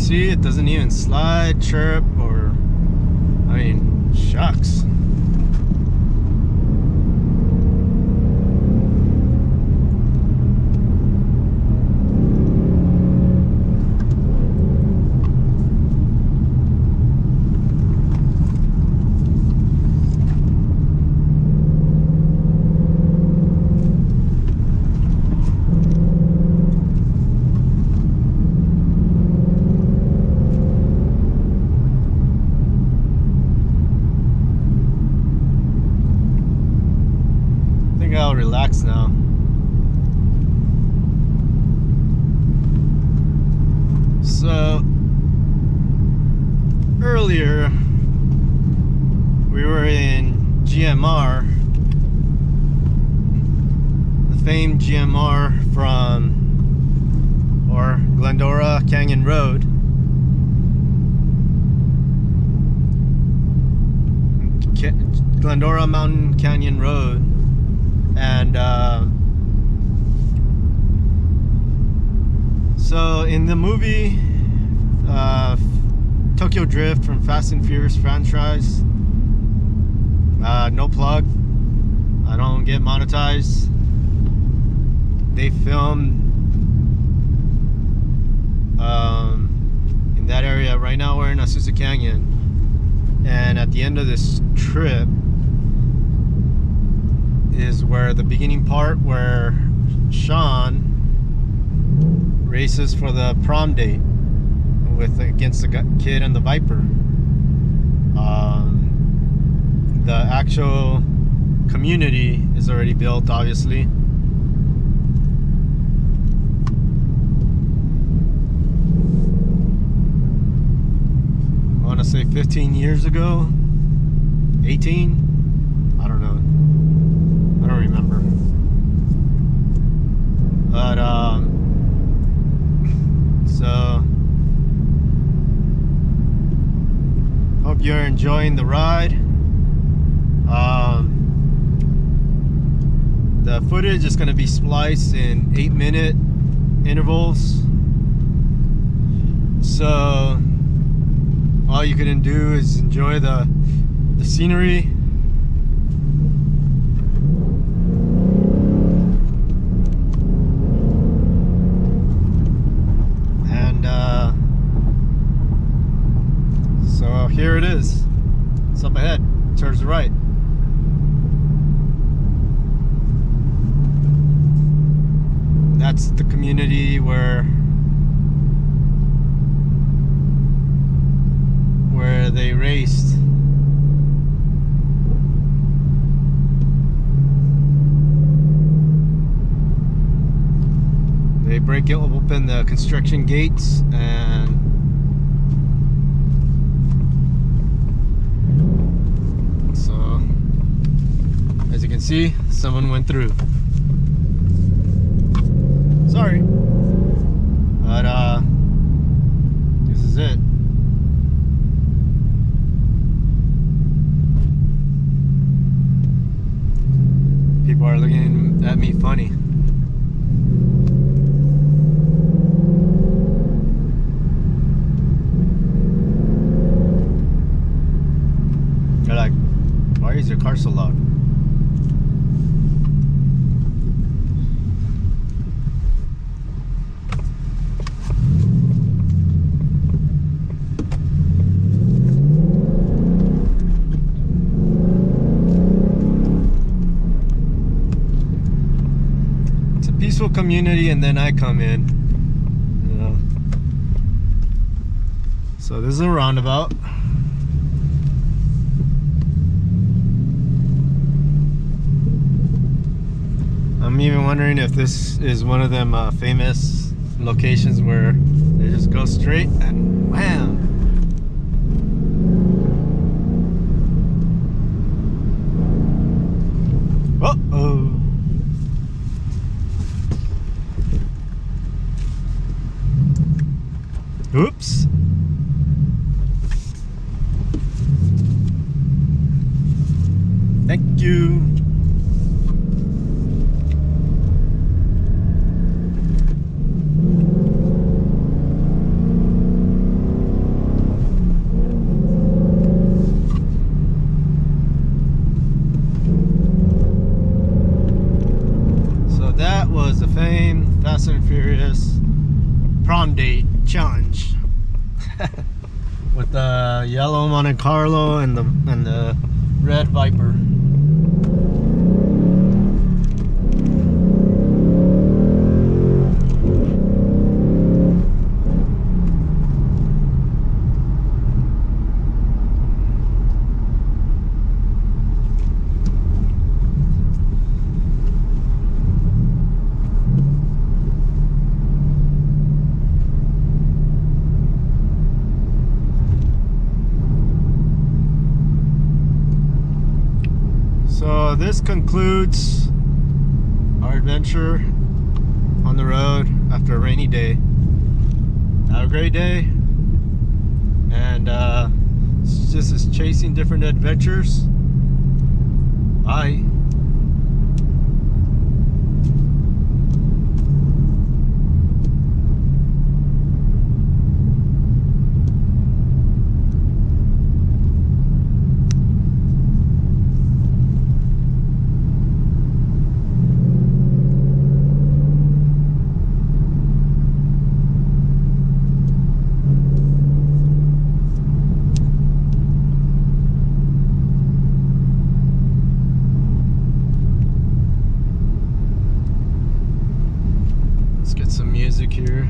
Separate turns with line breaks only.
see, it doesn't even slide, chirp, or, I mean, shucks. I'll relax now. So earlier we were in GMR, the famed GMR from, or Glendora Canyon Road. Glendora Mountain Canyon Road. And so in the movie Tokyo Drift from Fast and Furious franchise, no plug, I don't get monetized, they filmed in that area. Right now we're in Azusa Canyon, and at the end of this trip is where the beginning part where Sean races for the prom date against the kid and the Viper. The actual community is already built, obviously. I want to say 15 years ago, 18, I don't know. I don't remember. But so hope you're enjoying the ride. The footage is going to be spliced in 8-minute intervals, so all you can do is enjoy the scenery. So here it is. It's up ahead, towards the right. That's the community where they raced. They break open the construction gates, and so as you can see, someone went through. Sorry, but this is it. People are looking at me funny. They're like, why is your car so loud? Peaceful community, and then I come in, you know. So this is a roundabout. I'm even wondering if this is one of them famous locations where they just go straight and wham. Uh-oh. Oops. Thank you. claim Fast and Furious prom date challenge with the yellow Monte Carlo and the red Viper. So this concludes our adventure on the road after a rainy day. Have a great day, and this is chasing different adventures. Bye. Let's get some music here.